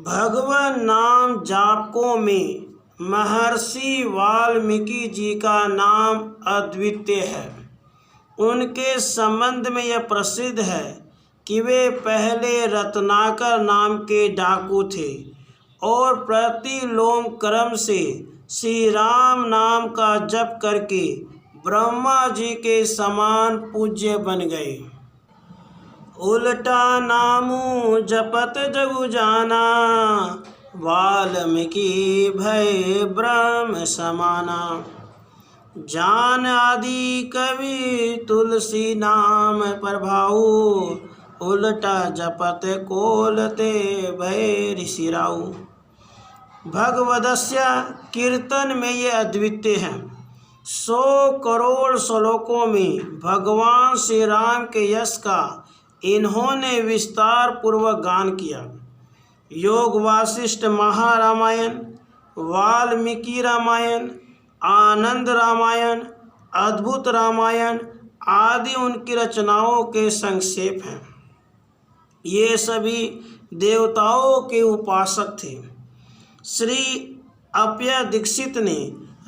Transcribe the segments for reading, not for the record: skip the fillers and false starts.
भगवान नाम जापकों में महर्षि वाल्मीकि जी का नाम अद्वितीय है। उनके संबंध में यह प्रसिद्ध है कि वे पहले रत्नाकर नाम के डाकू थे और प्रतिलोम क्रम से श्री राम नाम का जप करके ब्रह्मा जी के समान पूज्य बन गए। उल्टा नामू जपत जगु जाना, वाल्मीकि भय ब्रह्म समाना। जान आदि कवि तुलसी नाम प्रभाऊ, उल्टा जपत कोलते भय ऋषिराऊ। भगवदस्य कीर्तन में ये अद्वितीय है। 100 करोड़ श्लोकों में भगवान श्री राम के यश का इन्होंने विस्तार पूर्वक गान किया। योग वासिष्ठ महारामायण, वाल्मीकि रामायण, आनंद रामायण, अद्भुत रामायण आदि उनकी रचनाओं के संक्षेप हैं। ये सभी देवताओं के उपासक थे। श्री अप्पय्य दीक्षित ने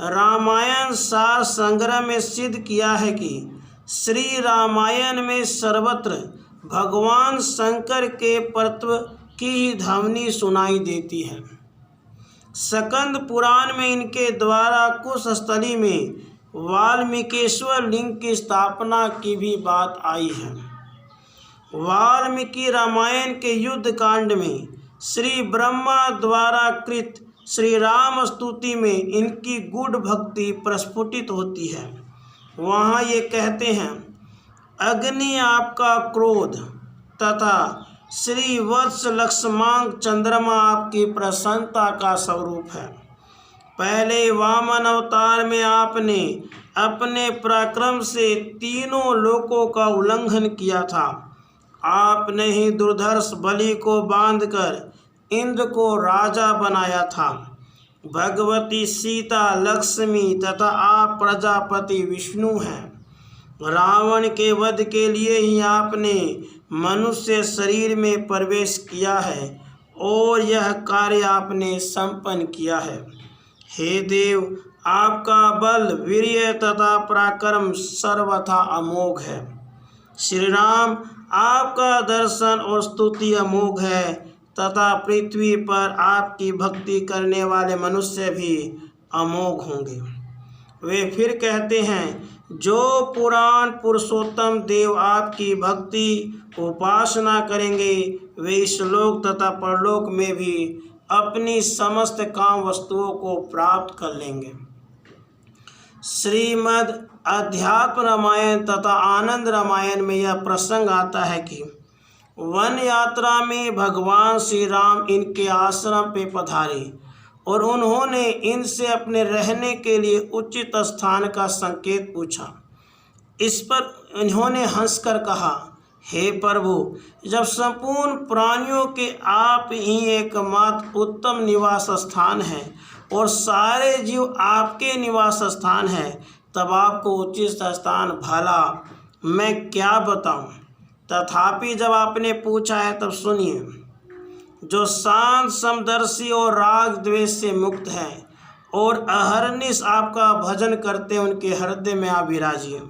रामायण सार संग्रह में सिद्ध किया है कि श्री रामायण में सर्वत्र भगवान शंकर के परत्व की ही ध्वनि सुनाई देती है। स्कंद पुराण में इनके द्वारा कुशस्थली में वाल्मीकिश्वर लिंग की स्थापना की भी बात आई है। वाल्मीकि रामायण के युद्ध कांड में श्री ब्रह्मा द्वारा कृत श्री राम स्तुति में इनकी गूढ़ भक्ति प्रस्फुटित होती है। वहाँ ये कहते हैं, अग्नि आपका क्रोध तथा श्री वत्स लक्ष्मांग चंद्रमा आपकी प्रसन्नता का स्वरूप है। पहले वामन अवतार में आपने अपने पराक्रम से तीनों लोकों का उल्लंघन किया था। आपने ही दुर्धर्ष बलि को बांधकर इंद्र को राजा बनाया था। भगवती सीता लक्ष्मी तथा आप प्रजापति विष्णु हैं। रावण के वध के लिए ही आपने मनुष्य शरीर में प्रवेश किया है और यह कार्य आपने संपन्न किया है। हे देव, आपका बल, वीर्य तथा पराक्रम सर्वथा अमोघ है। श्री राम, आपका दर्शन और स्तुति अमोघ है तथा पृथ्वी पर आपकी भक्ति करने वाले मनुष्य भी अमोघ होंगे। वे फिर कहते हैं, जो पुराण पुरुषोत्तम देव आपकी भक्ति उपासना करेंगे वे इस लोक तथा परलोक में भी अपनी समस्त काम वस्तुओं को प्राप्त कर लेंगे। श्रीमद् अध्यात्म रामायण तथा आनंद रामायण में यह प्रसंग आता है कि वन यात्रा में भगवान श्री राम इनके आश्रम पे पधारे और उन्होंने इनसे अपने रहने के लिए उचित स्थान का संकेत पूछा। इस पर इन्होंने हंसकर कहा, हे प्रभु, जब संपूर्ण प्राणियों के आप ही एकमात्र उत्तम निवास स्थान है और सारे जीव आपके निवास स्थान है, तब आपको उचित स्थान भला मैं क्या बताऊं। तथापि जब आपने पूछा है तब सुनिए। जो शांत समदर्शी और राग द्वेष से मुक्त है और अहर्निश आपका भजन करते उनके हृदय में आप विराजिए।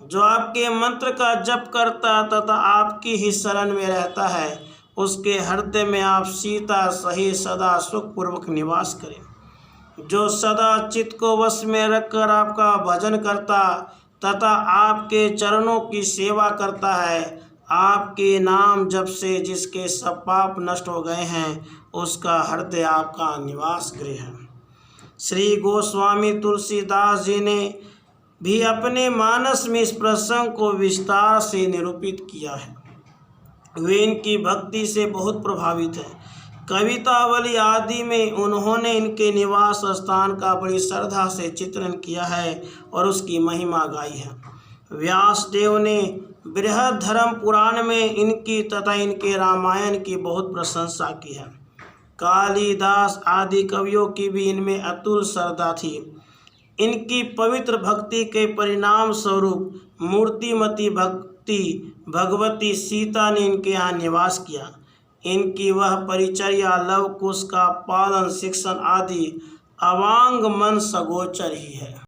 जो आपके मंत्र का जप करता तथा आपकी ही शरण में रहता है, उसके हृदय में आप सीता सहित सदा सुखपूर्वक निवास करें। जो सदा चित्त को वश में रखकर आपका भजन करता तथा आपके चरणों की सेवा करता है, आपके नाम जप से जिसके सब पाप नष्ट हो गए हैं, उसका हृदय आपका निवास गृह है। श्री गोस्वामी तुलसीदास जी ने भी अपने मानस में इस प्रसंग को विस्तार से निरूपित किया है। वे इनकी भक्ति से बहुत प्रभावित हैं। कवितावली आदि में उन्होंने इनके निवास स्थान का बड़ी श्रद्धा से चित्रण किया है और उसकी महिमा गाई है। व्यासदेव ने बृहद धर्म पुराण में इनकी तथा इनके रामायण की बहुत प्रशंसा की है। कालिदास आदि कवियों की भी इनमें अतुल श्रद्धा थी। इनकी पवित्र भक्ति के परिणाम स्वरूप मूर्तिमती भक्ति भगवती सीता ने इनके यहाँ निवास किया। इनकी वह परिचर्या, लव कुश का पालन, शिक्षण आदि अवांग मन सगोचर ही है।